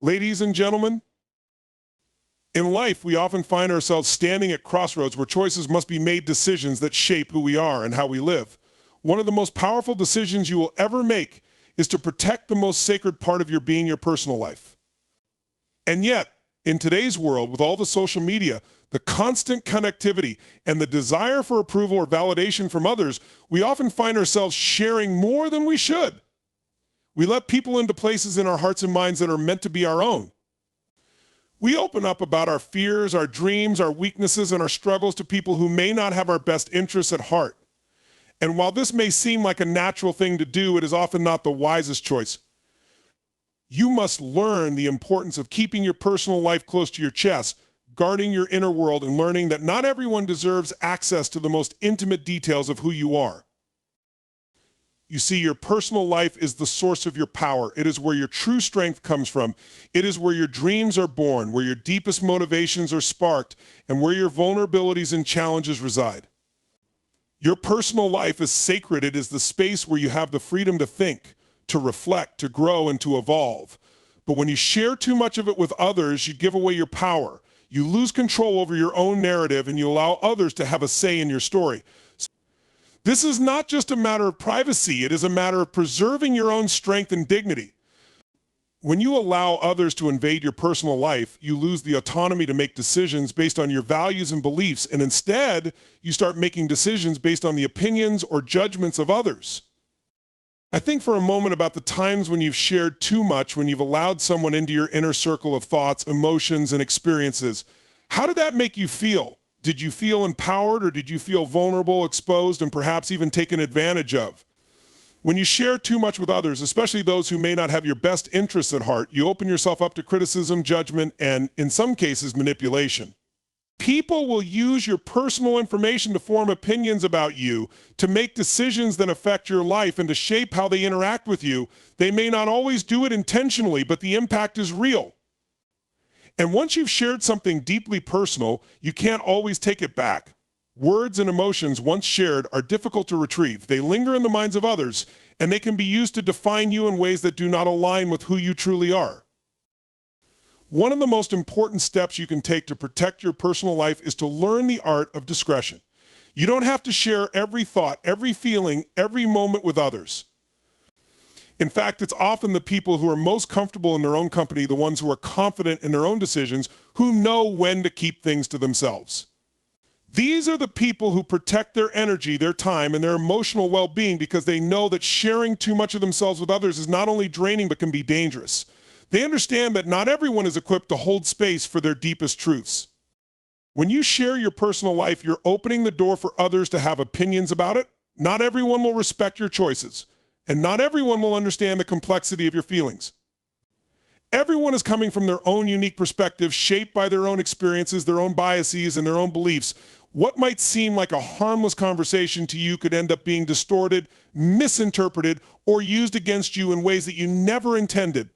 Ladies and gentlemen, in life, we often find ourselves standing at crossroads where choices must be made, decisions that shape who we are and how we live. One of the most powerful decisions you will ever make is to protect the most sacred part of your being, your personal life. And yet, in today's world, with all the social media, the constant connectivity, and the desire for approval or validation from others, we often find ourselves sharing more than we should. We let people into places in our hearts and minds that are meant to be our own. We open up about our fears, our dreams, our weaknesses, and our struggles to people who may not have our best interests at heart. And while this may seem like a natural thing to do, it is often not the wisest choice. You must learn the importance of keeping your personal life close to your chest, guarding your inner world, and learning that not everyone deserves access to the most intimate details of who you are. You see, your personal life is the source of your power. It is where your true strength comes from. It is where your dreams are born, where your deepest motivations are sparked, and where your vulnerabilities and challenges reside. Your personal life is sacred. It is the space where you have the freedom to think, to reflect, to grow, and to evolve. But when you share too much of it with others, you give away your power. You lose control over your own narrative, and you allow others to have a say in your story. This is not just a matter of privacy, it is a matter of preserving your own strength and dignity. When you allow others to invade your personal life, you lose the autonomy to make decisions based on your values and beliefs, and instead, you start making decisions based on the opinions or judgments of others. I think for a moment about the times when you've shared too much, when you've allowed someone into your inner circle of thoughts, emotions, and experiences. How did that make you feel? Did you feel empowered, or did you feel vulnerable, exposed, and perhaps even taken advantage of? When you share too much with others, especially those who may not have your best interests at heart, you open yourself up to criticism, judgment, and in some cases, manipulation. People will use your personal information to form opinions about you, to make decisions that affect your life, and to shape how they interact with you. They may not always do it intentionally, but the impact is real. And once you've shared something deeply personal, you can't always take it back. Words and emotions once shared are difficult to retrieve. They linger in the minds of others, and they can be used to define you in ways that do not align with who you truly are. One of the most important steps you can take to protect your personal life is to learn the art of discretion. You don't have to share every thought, every feeling, every moment with others. In fact, it's often the people who are most comfortable in their own company, the ones who are confident in their own decisions, who know when to keep things to themselves. These are the people who protect their energy, their time, and their emotional well-being because they know that sharing too much of themselves with others is not only draining but can be dangerous. They understand that not everyone is equipped to hold space for their deepest truths. When you share your personal life, you're opening the door for others to have opinions about it. Not everyone will respect your choices, and not everyone will understand the complexity of your feelings. Everyone is coming from their own unique perspective, shaped by their own experiences, their own biases, and their own beliefs. What might seem like a harmless conversation to you could end up being distorted, misinterpreted, or used against you in ways that you never intended.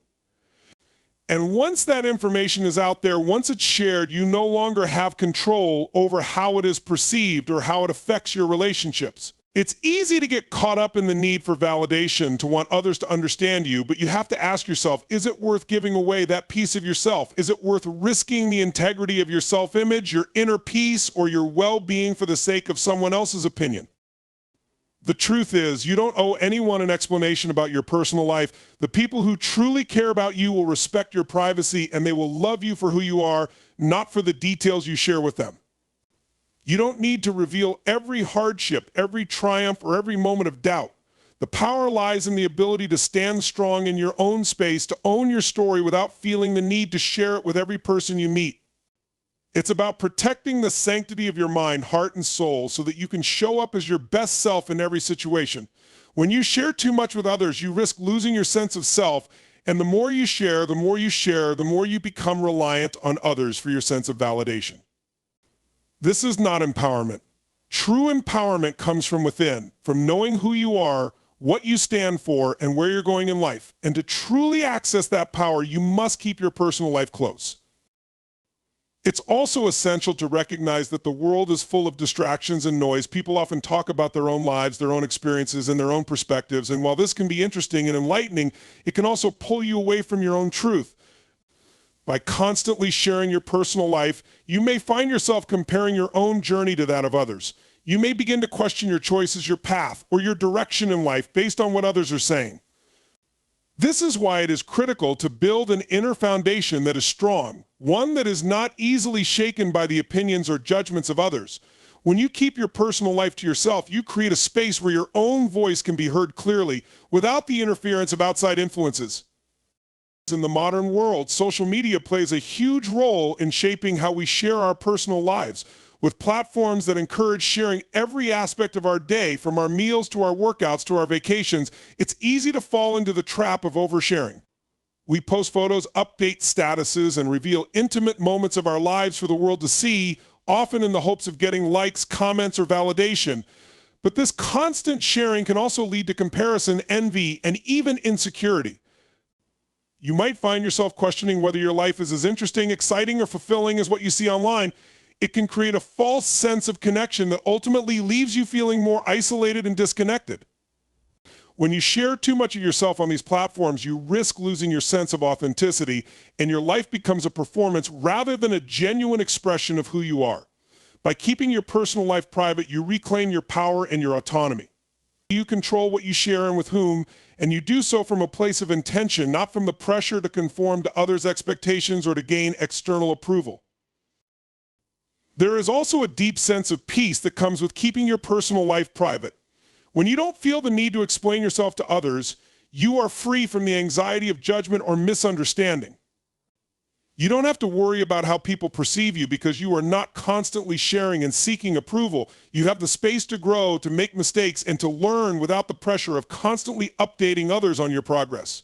And once that information is out there, once it's shared, you no longer have control over how it is perceived or how it affects your relationships. It's easy to get caught up in the need for validation, to want others to understand you, but you have to ask yourself, is it worth giving away that piece of yourself? Is it worth risking the integrity of your self-image, your inner peace, or your well-being for the sake of someone else's opinion? The truth is, you don't owe anyone an explanation about your personal life. The people who truly care about you will respect your privacy, and they will love you for who you are, not for the details you share with them. You don't need to reveal every hardship, every triumph, or every moment of doubt. The power lies in the ability to stand strong in your own space, to own your story without feeling the need to share it with every person you meet. It's about protecting the sanctity of your mind, heart, and soul so that you can show up as your best self in every situation. When you share too much with others, you risk losing your sense of self, and the more you share, the more you become reliant on others for your sense of validation. This is not empowerment. True empowerment comes from within, from knowing who you are, what you stand for, and where you're going in life. And to truly access that power, you must keep your personal life close. It's also essential to recognize that the world is full of distractions and noise. People often talk about their own lives, their own experiences, and their own perspectives. And while this can be interesting and enlightening, it can also pull you away from your own truth. By constantly sharing your personal life, you may find yourself comparing your own journey to that of others. You may begin to question your choices, your path, or your direction in life based on what others are saying. This is why it is critical to build an inner foundation that is strong, one that is not easily shaken by the opinions or judgments of others. When you keep your personal life to yourself, you create a space where your own voice can be heard clearly without the interference of outside influences. In the modern world, social media plays a huge role in shaping how we share our personal lives. With platforms that encourage sharing every aspect of our day, from our meals to our workouts to our vacations, it's easy to fall into the trap of oversharing. We post photos, update statuses, and reveal intimate moments of our lives for the world to see, often in the hopes of getting likes, comments, or validation. But this constant sharing can also lead to comparison, envy, and even insecurity. You might find yourself questioning whether your life is as interesting, exciting, or fulfilling as what you see online. It can create a false sense of connection that ultimately leaves you feeling more isolated and disconnected. When you share too much of yourself on these platforms, you risk losing your sense of authenticity, and your life becomes a performance rather than a genuine expression of who you are. By keeping your personal life private, you reclaim your power and your autonomy. You control what you share and with whom, and you do so from a place of intention, not from the pressure to conform to others' expectations or to gain external approval. There is also a deep sense of peace that comes with keeping your personal life private. When you don't feel the need to explain yourself to others, you are free from the anxiety of judgment or misunderstanding. You don't have to worry about how people perceive you because you are not constantly sharing and seeking approval. You have the space to grow, to make mistakes, and to learn without the pressure of constantly updating others on your progress.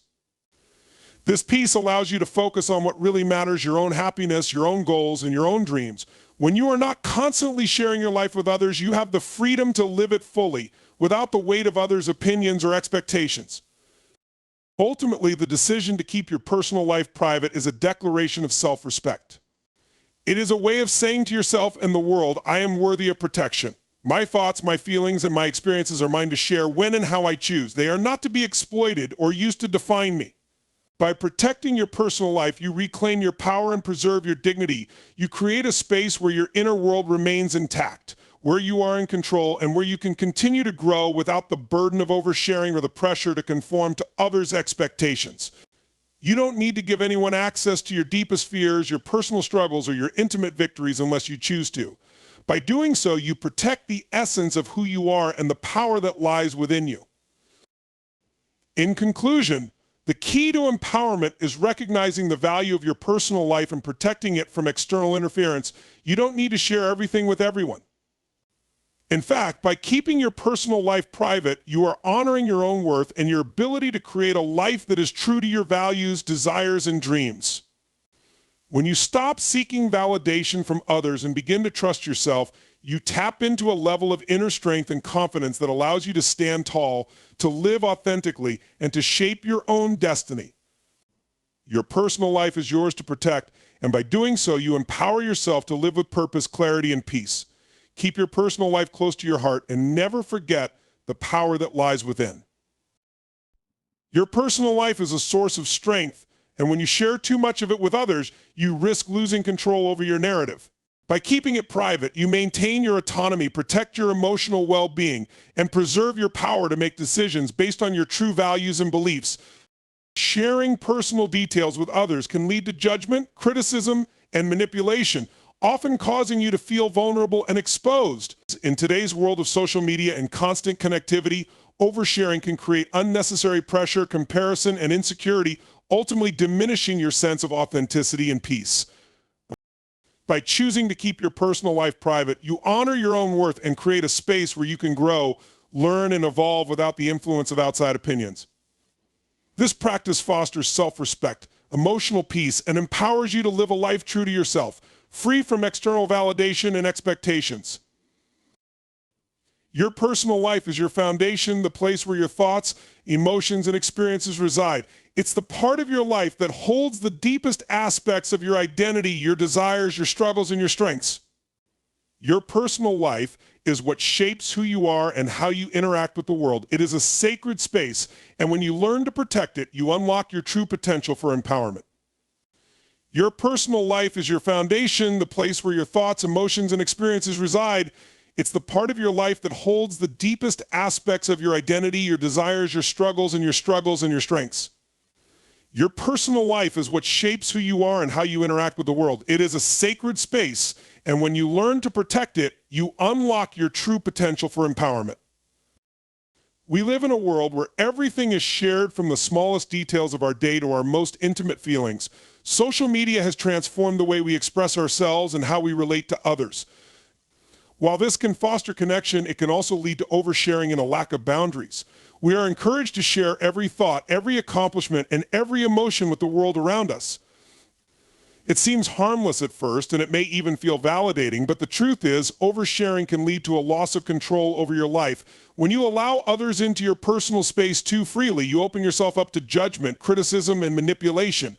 This peace allows you to focus on what really matters: your own happiness, your own goals, and your own dreams. When you are not constantly sharing your life with others, you have the freedom to live it fully, without the weight of others' opinions or expectations. Ultimately, the decision to keep your personal life private is a declaration of self-respect. It is a way of saying to yourself and the world, I am worthy of protection. My thoughts, my feelings, and my experiences are mine to share when and how I choose. They are not to be exploited or used to define me. By protecting your personal life, you reclaim your power and preserve your dignity. You create a space where your inner world remains intact, where you are in control, and where you can continue to grow without the burden of oversharing or the pressure to conform to others' expectations. You don't need to give anyone access to your deepest fears, your personal struggles, or your intimate victories unless you choose to. By doing so, you protect the essence of who you are and the power that lies within you. In conclusion, the key to empowerment is recognizing the value of your personal life and protecting it from external interference. You don't need to share everything with everyone. In fact, by keeping your personal life private, you are honoring your own worth and your ability to create a life that is true to your values, desires, and dreams. When you stop seeking validation from others and begin to trust yourself, you tap into a level of inner strength and confidence that allows you to stand tall, to live authentically, and to shape your own destiny. Your personal life is yours to protect, and by doing so, you empower yourself to live with purpose, clarity, and peace. Keep your personal life close to your heart and never forget the power that lies within. Your personal life is a source of strength, and when you share too much of it with others, you risk losing control over your narrative. By keeping it private, you maintain your autonomy, protect your emotional well-being, and preserve your power to make decisions based on your true values and beliefs. Sharing personal details with others can lead to judgment, criticism, and manipulation, often causing you to feel vulnerable and exposed. In today's world of social media and constant connectivity, oversharing can create unnecessary pressure, comparison, and insecurity, ultimately diminishing your sense of authenticity and peace. By choosing to keep your personal life private, you honor your own worth and create a space where you can grow, learn, and evolve without the influence of outside opinions. This practice fosters self-respect, emotional peace, and empowers you to live a life true to yourself, free from external validation and expectations. Your personal life is your foundation, the place where your thoughts, emotions, and experiences reside. It's the part of your life that holds the deepest aspects of your identity, your desires, your struggles, and your strengths. Your personal life is what shapes who you are and how you interact with the world. It is a sacred space, and when you learn to protect it, you unlock your true potential for empowerment. Your personal life is your foundation, the place where your thoughts, emotions, and experiences reside. It's the part of your life that holds the deepest aspects of your identity, your desires, your struggles, and your strengths. Your personal life is what shapes who you are and how you interact with the world. It is a sacred space, and when you learn to protect it, you unlock your true potential for empowerment. We live in a world where everything is shared, from the smallest details of our day to our most intimate feelings. Social media has transformed the way we express ourselves and how we relate to others. While this can foster connection, it can also lead to oversharing and a lack of boundaries. We are encouraged to share every thought, every accomplishment, and every emotion with the world around us. It seems harmless at first, and it may even feel validating, but the truth is, oversharing can lead to a loss of control over your life. When you allow others into your personal space too freely, you open yourself up to judgment, criticism, and manipulation.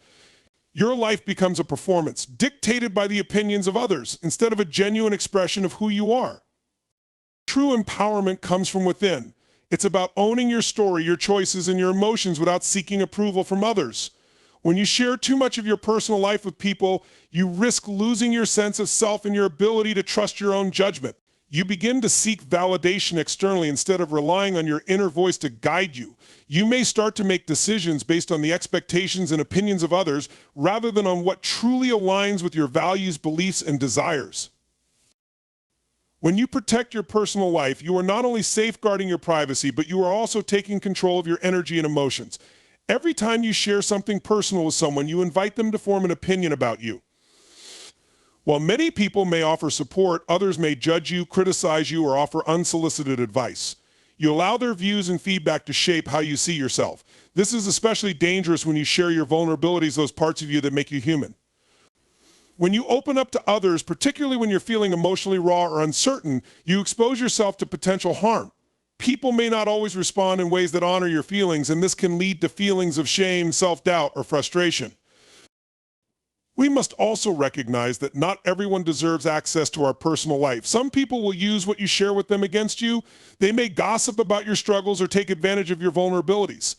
Your life becomes a performance, dictated by the opinions of others, instead of a genuine expression of who you are. True empowerment comes from within. It's about owning your story, your choices, and your emotions without seeking approval from others. When you share too much of your personal life with people, you risk losing your sense of self and your ability to trust your own judgment. You begin to seek validation externally instead of relying on your inner voice to guide you. You may start to make decisions based on the expectations and opinions of others rather than on what truly aligns with your values, beliefs, and desires. When you protect your personal life, you are not only safeguarding your privacy, but you are also taking control of your energy and emotions. Every time you share something personal with someone, you invite them to form an opinion about you. While many people may offer support, others may judge you, criticize you, or offer unsolicited advice. You allow their views and feedback to shape how you see yourself. This is especially dangerous when you share your vulnerabilities, those parts of you that make you human. When you open up to others, particularly when you're feeling emotionally raw or uncertain, you expose yourself to potential harm. People may not always respond in ways that honor your feelings, and this can lead to feelings of shame, self-doubt, or frustration. We must also recognize that not everyone deserves access to our personal life. Some people will use what you share with them against you. They may gossip about your struggles or take advantage of your vulnerabilities.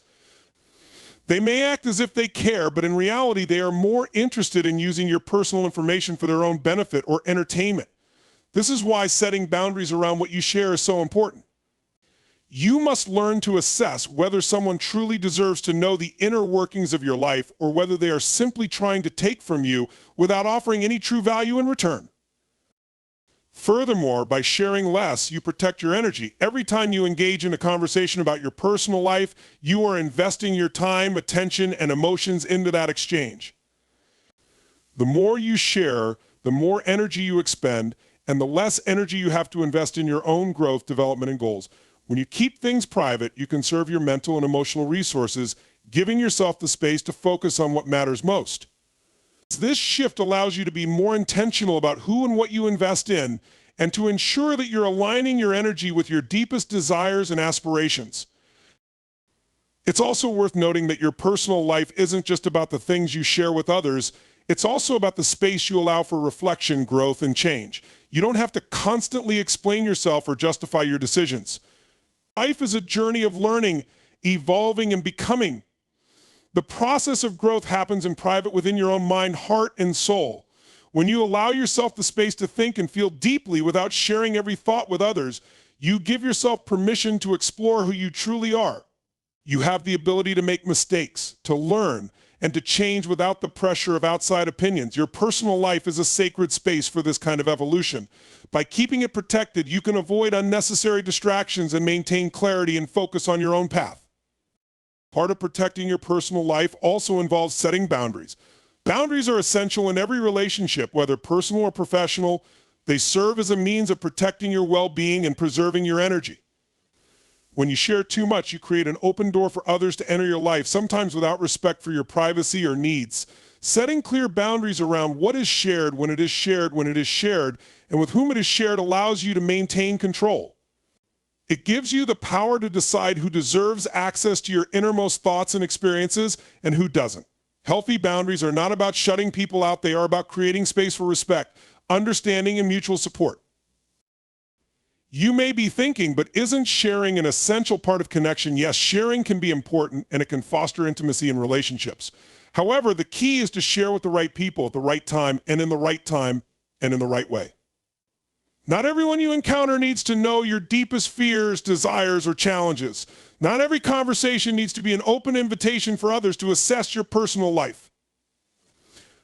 They may act as if they care, but in reality, they are more interested in using your personal information for their own benefit or entertainment. This is why setting boundaries around what you share is so important. You must learn to assess whether someone truly deserves to know the inner workings of your life or whether they are simply trying to take from you without offering any true value in return. Furthermore, by sharing less, you protect your energy. Every time you engage in a conversation about your personal life, you are investing your time, attention, and emotions into that exchange. The more you share, the more energy you expend, and the less energy you have to invest in your own growth, development, and goals. When you keep things private, you conserve your mental and emotional resources, giving yourself the space to focus on what matters most. This shift allows you to be more intentional about who and what you invest in, and to ensure that you're aligning your energy with your deepest desires and aspirations. It's also worth noting that your personal life isn't just about the things you share with others. It's also about the space you allow for reflection, growth, and change. You don't have to constantly explain yourself or justify your decisions. Life is a journey of learning, evolving, and becoming. The process of growth happens in private within your own mind, heart, and soul. When you allow yourself the space to think and feel deeply without sharing every thought with others, you give yourself permission to explore who you truly are. You have the ability to make mistakes, to learn, and to change without the pressure of outside opinions. Your personal life is a sacred space for this kind of evolution. By keeping it protected, you can avoid unnecessary distractions and maintain clarity and focus on your own path. Part of protecting your personal life also involves setting boundaries. Boundaries are essential in every relationship, whether personal or professional. They serve as a means of protecting your well-being and preserving your energy. When you share too much, you create an open door for others to enter your life, sometimes without respect for your privacy or needs. Setting clear boundaries around what is shared, when it is shared, and with whom it is shared allows you to maintain control. It gives you the power to decide who deserves access to your innermost thoughts and experiences and who doesn't. Healthy boundaries are not about shutting people out. They are about creating space for respect, understanding, and mutual support. You may be thinking, but isn't sharing an essential part of connection? Yes, sharing can be important and it can foster intimacy in relationships. However, the key is to share with the right people at the right time and in the right time and in the right way. Not everyone you encounter needs to know your deepest fears, desires, or challenges. Not every conversation needs to be an open invitation for others to assess your personal life.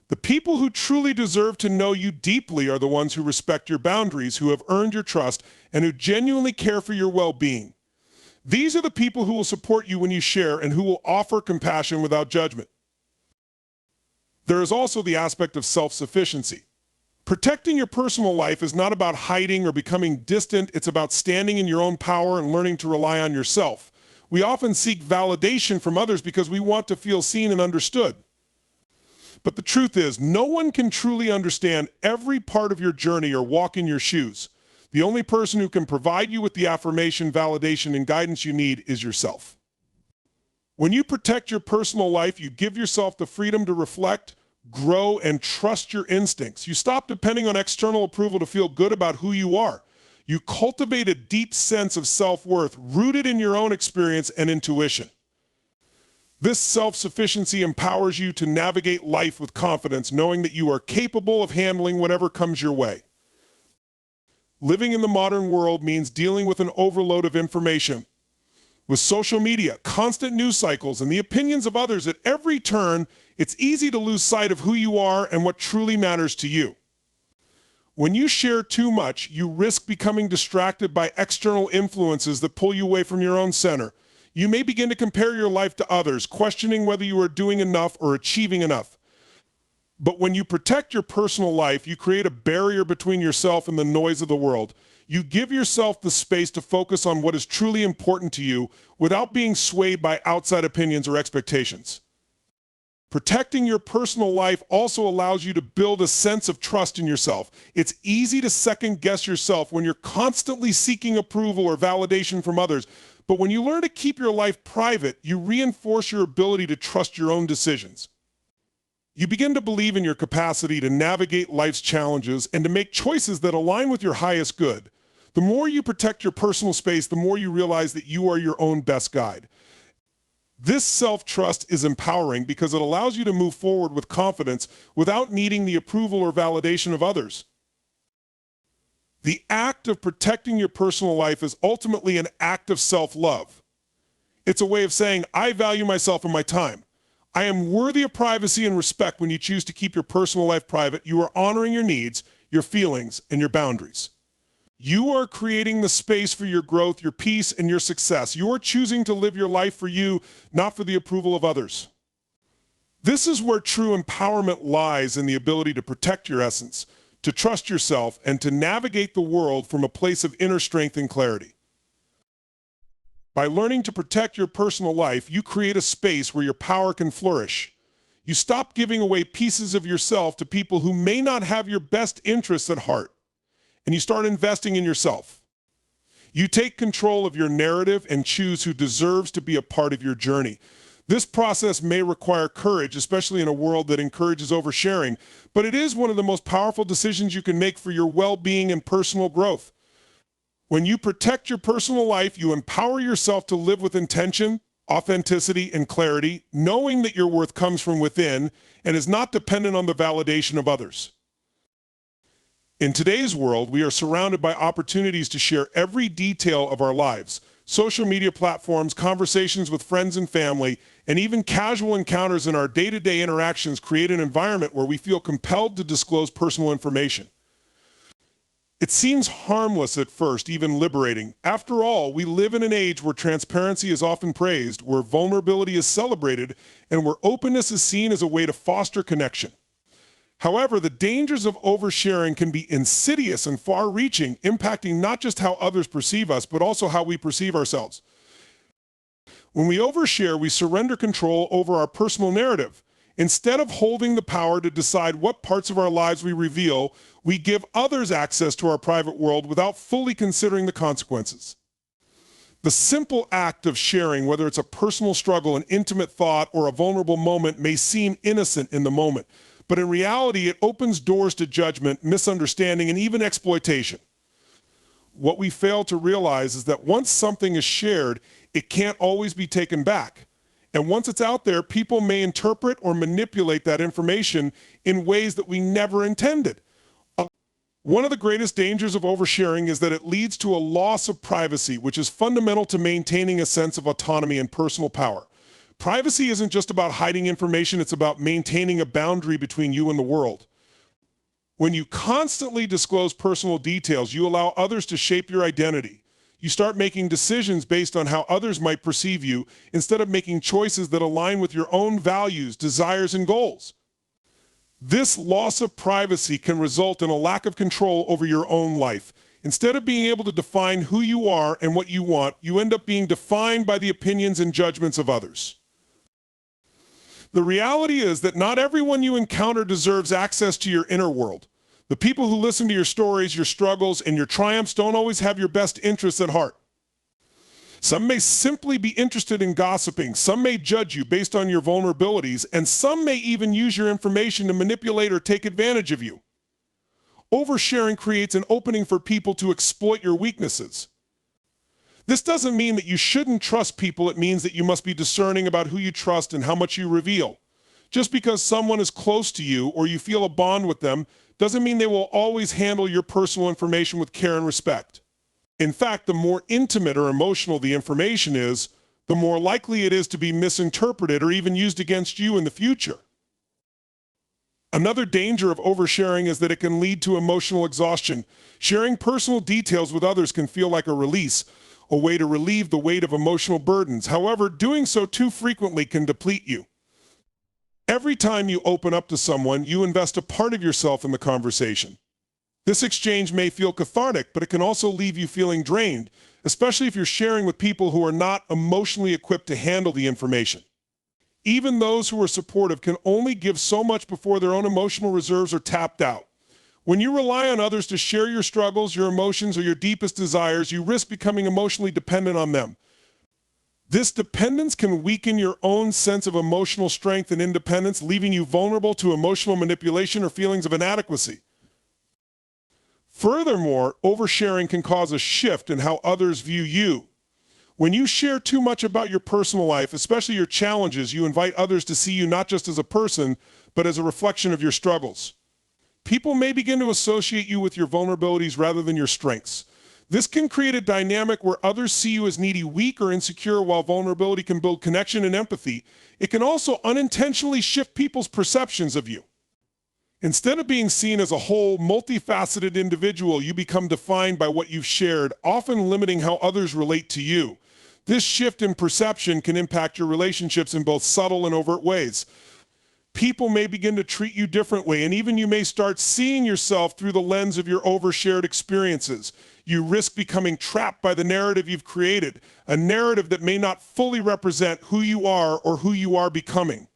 The people who truly deserve to know you deeply are the ones who respect your boundaries, who have earned your trust, and who genuinely care for your well-being. These are the people who will support you when you share and who will offer compassion without judgment. There is also the aspect of self-sufficiency. Protecting your personal life is not about hiding or becoming distant. It's about standing in your own power and learning to rely on yourself. We often seek validation from others because we want to feel seen and understood. But the truth is, no one can truly understand every part of your journey or walk in your shoes. The only person who can provide you with the affirmation, validation, and guidance you need is yourself. When you protect your personal life, you give yourself the freedom to reflect, grow, and trust your instincts. You stop depending on external approval to feel good about who you are. You cultivate a deep sense of self-worth rooted in your own experience and intuition. This self-sufficiency empowers you to navigate life with confidence, knowing that you are capable of handling whatever comes your way. Living in the modern world means dealing with an overload of information. With social media, constant news cycles, and the opinions of others at every turn, it's easy to lose sight of who you are and what truly matters to you. When you share too much, you risk becoming distracted by external influences that pull you away from your own center. You may begin to compare your life to others, questioning whether you are doing enough or achieving enough. But when you protect your personal life, you create a barrier between yourself and the noise of the world. You give yourself the space to focus on what is truly important to you without being swayed by outside opinions or expectations. Protecting your personal life also allows you to build a sense of trust in yourself. It's easy to second-guess yourself when you're constantly seeking approval or validation from others. But when you learn to keep your life private, you reinforce your ability to trust your own decisions. You begin to believe in your capacity to navigate life's challenges and to make choices that align with your highest good. The more you protect your personal space, the more you realize that you are your own best guide. This self-trust is empowering because it allows you to move forward with confidence without needing the approval or validation of others. The act of protecting your personal life is ultimately an act of self-love. It's a way of saying, I value myself and my time. I am worthy of privacy and respect. When you choose to keep your personal life private, you are honoring your needs, your feelings, and your boundaries. You are creating the space for your growth, your peace, and your success. You are choosing to live your life for you, not for the approval of others. This is where true empowerment lies, in the ability to protect your essence, to trust yourself, and to navigate the world from a place of inner strength and clarity. By learning to protect your personal life, you create a space where your power can flourish. You stop giving away pieces of yourself to people who may not have your best interests at heart. And you start investing in yourself. You take control of your narrative and choose who deserves to be a part of your journey. This process may require courage, especially in a world that encourages oversharing, but it is one of the most powerful decisions you can make for your well-being and personal growth. When you protect your personal life, you empower yourself to live with intention, authenticity, and clarity, knowing that your worth comes from within and is not dependent on the validation of others. In today's world, we are surrounded by opportunities to share every detail of our lives. Social media platforms, conversations with friends and family, and even casual encounters in our day-to-day interactions create an environment where we feel compelled to disclose personal information. It seems harmless at first, even liberating. After all, we live in an age where transparency is often praised, where vulnerability is celebrated, and where openness is seen as a way to foster connection. However, the dangers of oversharing can be insidious and far-reaching, impacting not just how others perceive us, but also how we perceive ourselves. When we overshare, we surrender control over our personal narrative. Instead of holding the power to decide what parts of our lives we reveal, we give others access to our private world without fully considering the consequences. The simple act of sharing, whether it's a personal struggle, an intimate thought, or a vulnerable moment, may seem innocent in the moment. But in reality, it opens doors to judgment, misunderstanding, and even exploitation. What we fail to realize is that once something is shared, it can't always be taken back. And once it's out there, people may interpret or manipulate that information in ways that we never intended. One of the greatest dangers of oversharing is that it leads to a loss of privacy, which is fundamental to maintaining a sense of autonomy and personal power. Privacy isn't just about hiding information, it's about maintaining a boundary between you and the world. When you constantly disclose personal details, you allow others to shape your identity. You start making decisions based on how others might perceive you instead of making choices that align with your own values, desires, and goals. This loss of privacy can result in a lack of control over your own life. Instead of being able to define who you are and what you want, you end up being defined by the opinions and judgments of others. The reality is that not everyone you encounter deserves access to your inner world. The people who listen to your stories, your struggles, and your triumphs don't always have your best interests at heart. Some may simply be interested in gossiping, some may judge you based on your vulnerabilities, and some may even use your information to manipulate or take advantage of you. Oversharing creates an opening for people to exploit your weaknesses. This doesn't mean that you shouldn't trust people, it means that you must be discerning about who you trust and how much you reveal. Just because someone is close to you or you feel a bond with them doesn't mean they will always handle your personal information with care and respect. In fact, the more intimate or emotional the information is, the more likely it is to be misinterpreted or even used against you in the future. Another danger of oversharing is that it can lead to emotional exhaustion. Sharing personal details with others can feel like a release, a way to relieve the weight of emotional burdens. However, doing so too frequently can deplete you. Every time you open up to someone, you invest a part of yourself in the conversation. This exchange may feel cathartic, but it can also leave you feeling drained, especially if you're sharing with people who are not emotionally equipped to handle the information. Even those who are supportive can only give so much before their own emotional reserves are tapped out. When you rely on others to share your struggles, your emotions, or your deepest desires, you risk becoming emotionally dependent on them. This dependence can weaken your own sense of emotional strength and independence, leaving you vulnerable to emotional manipulation or feelings of inadequacy. Furthermore, oversharing can cause a shift in how others view you. When you share too much about your personal life, especially your challenges, you invite others to see you not just as a person, but as a reflection of your struggles. People may begin to associate you with your vulnerabilities rather than your strengths. This can create a dynamic where others see you as needy, weak, or insecure, while vulnerability can build connection and empathy. It can also unintentionally shift people's perceptions of you. Instead of being seen as a whole, multifaceted individual, you become defined by what you've shared, often limiting how others relate to you. This shift in perception can impact your relationships in both subtle and overt ways. People may begin to treat you differently, and even you may start seeing yourself through the lens of your overshared experiences. You risk becoming trapped by the narrative you've created, a narrative that may not fully represent who you are or who you are becoming.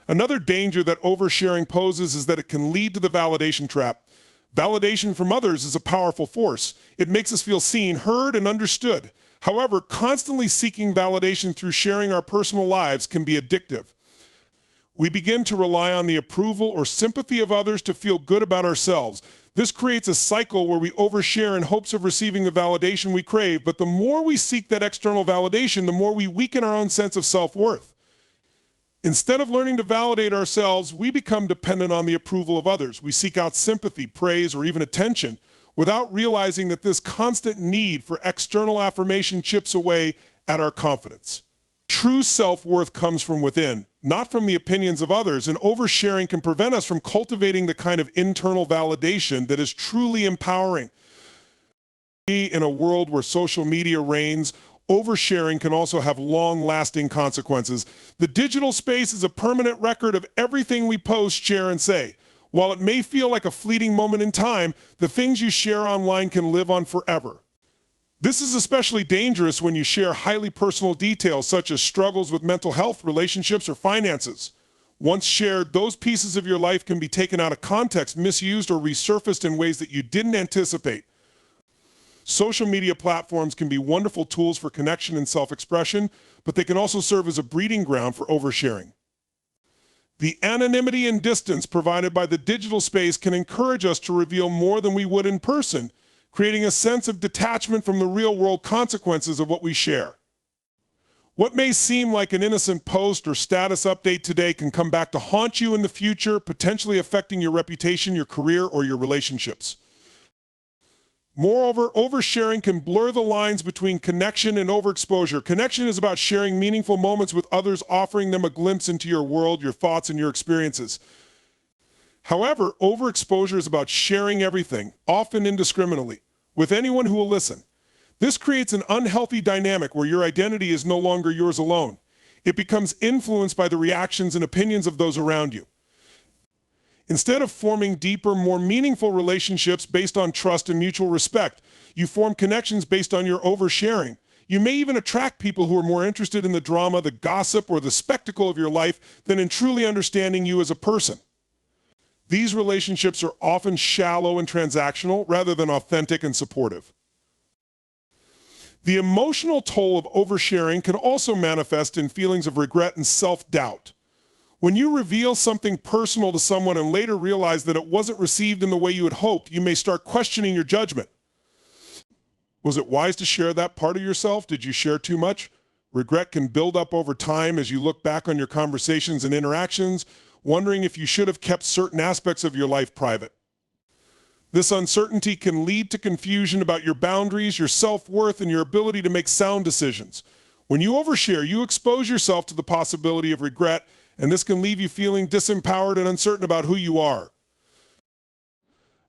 Another danger that oversharing poses is that it can lead to the validation trap. Validation from others is a powerful force. It makes us feel seen, heard, and understood. However, constantly seeking validation through sharing our personal lives can be addictive. We begin to rely on the approval or sympathy of others to feel good about ourselves. This creates a cycle where we overshare in hopes of receiving the validation we crave, but the more we seek that external validation, the more we weaken our own sense of self-worth. Instead of learning to validate ourselves, we become dependent on the approval of others. We seek out sympathy, praise, or even attention, without realizing that this constant need for external affirmation chips away at our confidence. True self-worth comes from within, not from the opinions of others, and oversharing can prevent us from cultivating the kind of internal validation that is truly empowering. In a world where social media reigns, oversharing can also have long-lasting consequences. The digital space is a permanent record of everything we post, share, and say. While it may feel like a fleeting moment in time, the things you share online can live on forever. This is especially dangerous when you share highly personal details such as struggles with mental health, relationships, or finances. Once shared, those pieces of your life can be taken out of context, misused, or resurfaced in ways that you didn't anticipate. Social media platforms can be wonderful tools for connection and self-expression, but they can also serve as a breeding ground for oversharing. The anonymity and distance provided by the digital space can encourage us to reveal more than we would in person, creating a sense of detachment from the real-world consequences of what we share. What may seem like an innocent post or status update today can come back to haunt you in the future, potentially affecting your reputation, your career, or your relationships. Moreover, oversharing can blur the lines between connection and overexposure. Connection is about sharing meaningful moments with others, offering them a glimpse into your world, your thoughts, and your experiences. However, overexposure is about sharing everything, often indiscriminately, with anyone who will listen. This creates an unhealthy dynamic where your identity is no longer yours alone. It becomes influenced by the reactions and opinions of those around you. Instead of forming deeper, more meaningful relationships based on trust and mutual respect, you form connections based on your oversharing. You may even attract people who are more interested in the drama, the gossip, or the spectacle of your life than in truly understanding you as a person. These relationships are often shallow and transactional rather than authentic and supportive. The emotional toll of oversharing can also manifest in feelings of regret and self-doubt. When you reveal something personal to someone and later realize that it wasn't received in the way you had hoped, you may start questioning your judgment. Was it wise to share that part of yourself? Did you share too much? Regret can build up over time as you look back on your conversations and interactions, wondering if you should have kept certain aspects of your life private. This uncertainty can lead to confusion about your boundaries, your self-worth, and your ability to make sound decisions. When you overshare, you expose yourself to the possibility of regret, and this can leave you feeling disempowered and uncertain about who you are.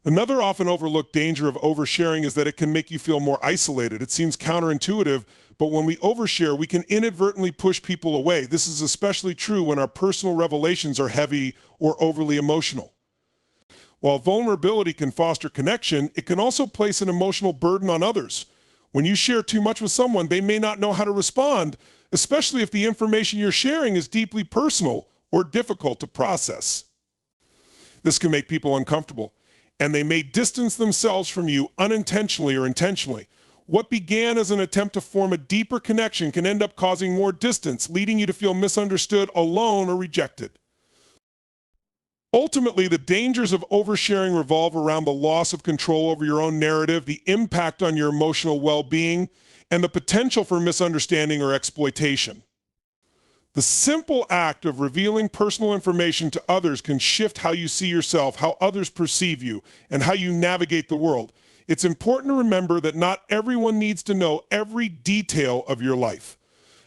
Another often overlooked danger of oversharing is that it can make you feel more isolated. It seems counterintuitive, but when we overshare, we can inadvertently push people away. This is especially true when our personal revelations are heavy or overly emotional. While vulnerability can foster connection, it can also place an emotional burden on others. When you share too much with someone, they may not know how to respond, especially if the information you're sharing is deeply personal or difficult to process. This can make people uncomfortable, and they may distance themselves from you unintentionally or intentionally. What began as an attempt to form a deeper connection can end up causing more distance, leading you to feel misunderstood, alone, or rejected. Ultimately, the dangers of oversharing revolve around the loss of control over your own narrative, the impact on your emotional well-being, and the potential for misunderstanding or exploitation. The simple act of revealing personal information to others can shift how you see yourself, how others perceive you, and how you navigate the world. It's important to remember that not everyone needs to know every detail of your life.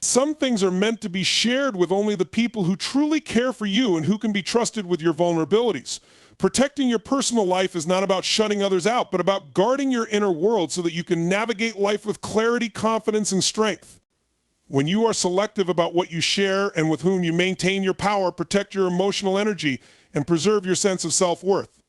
Some things are meant to be shared with only the people who truly care for you and who can be trusted with your vulnerabilities. Protecting your personal life is not about shutting others out, but about guarding your inner world so that you can navigate life with clarity, confidence, and strength. When you are selective about what you share and with whom you maintain your power, protect your emotional energy, and preserve your sense of self-worth.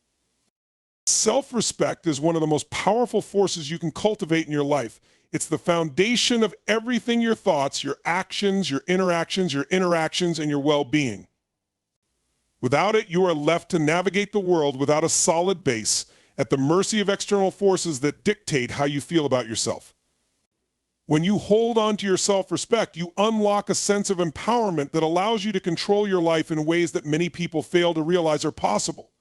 Self-respect is one of the most powerful forces you can cultivate in your life. It's the foundation of everything: your thoughts, your actions, your interactions, and your well-being. Without it, you are left to navigate the world without a solid base, at the mercy of external forces that dictate how you feel about yourself. When you hold on to your self-respect, you unlock a sense of empowerment that allows you to control your life in ways that many people fail to realize are possible.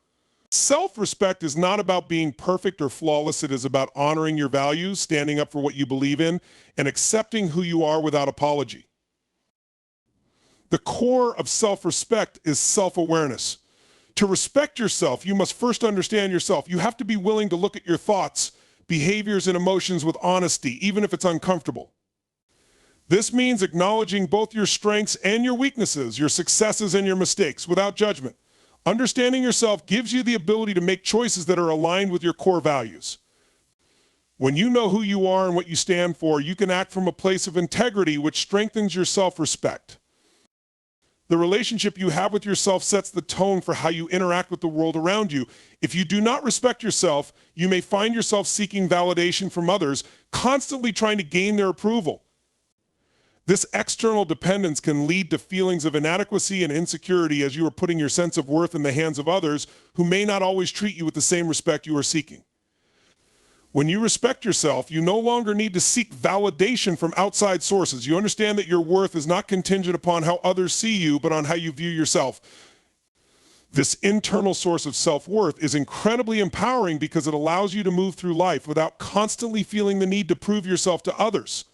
Self-respect is not about being perfect or flawless. It is about honoring your values, standing up for what you believe in, and accepting who you are without apology. The core of self-respect is self-awareness. To respect yourself, you must first understand yourself. You have to be willing to look at your thoughts, behaviors, and emotions with honesty, even if it's uncomfortable. This means acknowledging both your strengths and your weaknesses, your successes and your mistakes, without judgment. Understanding yourself gives you the ability to make choices that are aligned with your core values. When you know who you are and what you stand for, you can act from a place of integrity, which strengthens your self-respect. The relationship you have with yourself sets the tone for how you interact with the world around you. If you do not respect yourself, you may find yourself seeking validation from others, constantly trying to gain their approval. This external dependence can lead to feelings of inadequacy and insecurity as you are putting your sense of worth in the hands of others who may not always treat you with the same respect you are seeking. When you respect yourself, you no longer need to seek validation from outside sources. You understand that your worth is not contingent upon how others see you, but on how you view yourself. This internal source of self-worth is incredibly empowering because it allows you to move through life without constantly feeling the need to prove yourself to others.